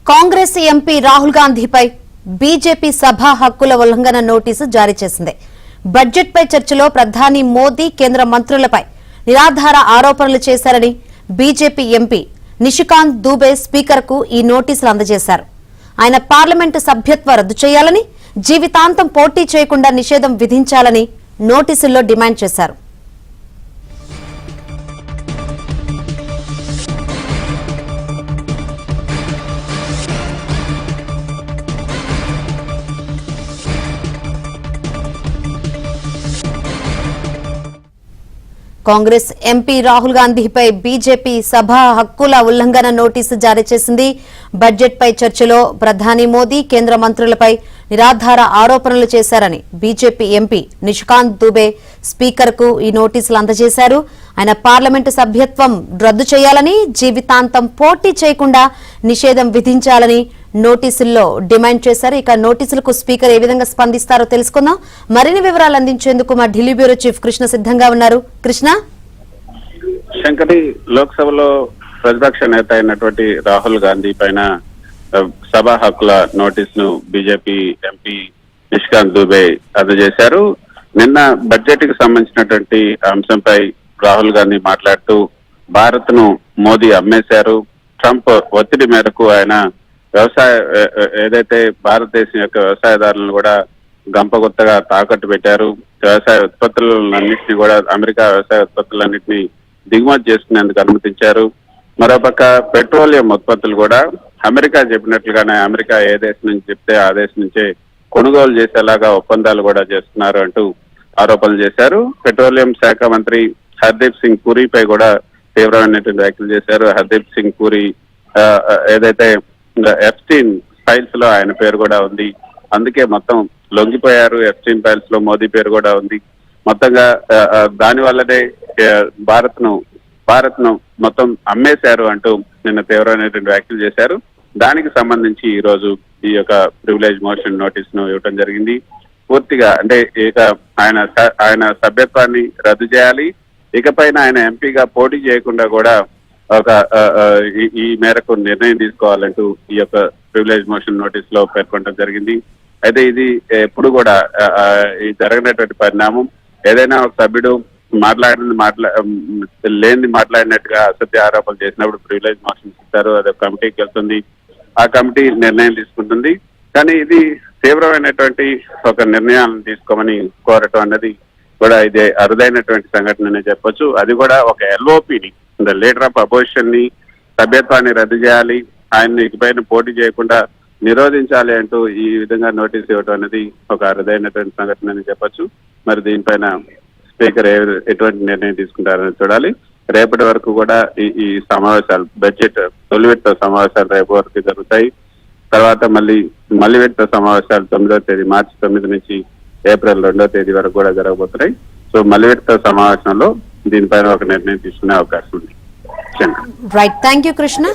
Congress MP Rahul గాంధీపై BJP సభా హక్కుల ఉల్లంఘన నోటీసు జారీ చేసింది. బడ్జెట్పై చర్చలో ప్రధాని మోదీ కేంద్ర మంత్రులపై నిరాధార ఆరోపణలు చేశారని బీజేపీ ఎంపీ నిషికాంత్ దూబే స్పీకర్కు ఈ నోటీసులు అందజేశారు. ఆయన పార్లమెంటు సభ్యత్వ రద్దు చేయాలని, జీవితాంతం పోటీ చేయకుండా నిషేధం విధించాలని నోటీసుల్లో డిమాండ్ చేశారు. కాంగ్రెస్ ఎంపీ రాహుల్ గాంధీపై బీజేపీ సభా హక్కుల ఉల్లంఘన నోటీసు జారీ చేసింది. బడ్జెట్పై చర్చలో ప్రధాని మోదీ కేంద్ర మంత్రులపై నిరాధార ఆరోపణలు చేశారని బీజేపీ ఎంపీ నిషికాంత్ దూబే స్పీకర్కు ఈ నోటీసులు అందజేశారు. ఆయన పార్లమెంటు సభ్యత్వం రద్దు చేయాలని, జీవితాంతం పోటీ చేయకుండా నిషేధం విధించాలని నోటీసుల్లో డిమాండ్ చేశారు. ఇక నోటీసులకు స్పీకర్ ఏ విధంగా స్పందిస్తారో తెలుసుకుందాం. మరిన్ని వివరాలు అందించేందుకు మా ఢిల్లీ బ్యూరో చీఫ్ కృష్ణ సిద్ధంగా ఉన్నారు. కృష్ణ, శంకరి, లోక్సభలో ప్రతిపక్ష నేత అయినటువంటి రాహుల్ గాంధీ పైన సభా హక్కుల నోటీసును బీజేపీ ఎంపీ నిషికాంత్ దూబే అందజేశారు. నిన్న బడ్జెట్ కి సంబంధించినటువంటి అంశంపై రాహుల్ గాంధీ మాట్లాడుతూ భారత్ ను మోదీ అమ్మేశారు, ట్రంప్ ఒత్తిడి మేరకు ఆయన ఏదైతే భారతదేశం యొక్క వ్యవసాయదారులను కూడా గంపగుత్తగా తాకట్టు పెట్టారు, వ్యవసాయ ఉత్పత్తులన్నింటినీ కూడా అమెరికా వ్యవసాయ ఉత్పత్తులన్నింటినీ దిగుమతి చేసుకునేందుకు అనుమతించారు. మరోపక్క పెట్రోలియం ఉత్పత్తులు కూడా అమెరికా చెప్పినట్లుగానే అమెరికా ఏ దేశం నుంచి చెప్తే ఆ దేశం నుంచే కొనుగోలు చేసేలాగా ఒప్పందాలు కూడా చేస్తున్నారు అంటూ ఆరోపణలు చేశారు. పెట్రోలియం శాఖ మంత్రి హర్దీప్ సింగ్ పూరిపై కూడా తీవ్రమైనటువంటి వ్యాఖ్యలు చేశారు. హర్దీప్ సింగ్ పూరి ఏదైతే ఎఫ్స్టీన్ ఫైల్స్ లో ఆయన పేరు కూడా ఉంది, అందుకే మొత్తం లొంగిపోయారు. ఎఫ్స్టీన్ ఫైల్స్ లో మోదీ పేరు కూడా ఉంది. మొత్తంగా దాని వల్లనే భారత్ ను మొత్తం అమ్మేశారు అంటూ నిన్న తీవ్రమైనటువంటి వ్యాఖ్యలు చేశారు. దానికి సంబంధించి ఈ రోజు ఈ యొక్క ప్రివిలేజ్ మోషన్ నోటీస్ ను ఇవ్వడం జరిగింది. పూర్తిగా అంటే ఇక ఆయన సభ్యత్వాన్ని రద్దు చేయాలి, ఇకపైన ఆయన ఎంపీగా పోటీ చేయకుండా కూడా ఒక ఈ మేరకు నిర్ణయం తీసుకోవాలంటూ ఈ యొక్క ప్రివిలేజ్ మోషన్ నోటీస్ లో పేర్కొనడం జరిగింది. అయితే ఇది ఎప్పుడు కూడా ఈ జరగనటువంటి పరిణామం. ఏదైనా ఒక సభ్యుడు లేనిది మాట్లాడినట్టుగా అసత్య ఆరోపణలు చేసినప్పుడు ప్రివిలేజ్ మోషన్ ఇస్తారు, అది కమిటీకి వెళ్తుంది, ఆ కమిటీ నిర్ణయం తీసుకుంటుంది. కానీ ఇది తీవ్రమైనటువంటి ఒక నిర్ణయాలను తీసుకోమని కోరటం అన్నది కూడా ఇదే అరుదైనటువంటి సంఘటన చెప్పొచ్చు. అది కూడా ఒక ఎల్ఓపిని, లీడర్ ఆఫ్ అపోజిషన్ ని సభ్యత్వాన్ని రద్దు చేయాలి, ఆయన్ని ఇకపైన పోటీ చేయకుండా నిరోధించాలి అంటూ ఈ విధంగా నోటీస్ ఇవ్వడం అనేది ఒక అరుదైనటువంటి సంఘటన అని చెప్పొచ్చు. మరి దీనిపైన స్పీకర్ ఎటువంటి నిర్ణయం తీసుకుంటారని చూడాలి. రేపటి వరకు కూడా ఈ సమావేశాలు, బడ్జెట్ తొలి విడత సమావేశాలు రేపు వరకు జరుగుతాయి. తర్వాత మళ్ళీ విడత సమావేశాలు 9వ తేదీ, మార్చి 9 నుంచి ఏప్రిల్ 2వ తేదీ వరకు కూడా జరగబోతున్నాయి. సో మళ్ళీ విడత సమావేశంలో దీనిపైన ఒక నిర్ణయం తీసుకునే అవకాశం ఉంది. Right, thank you Krishna.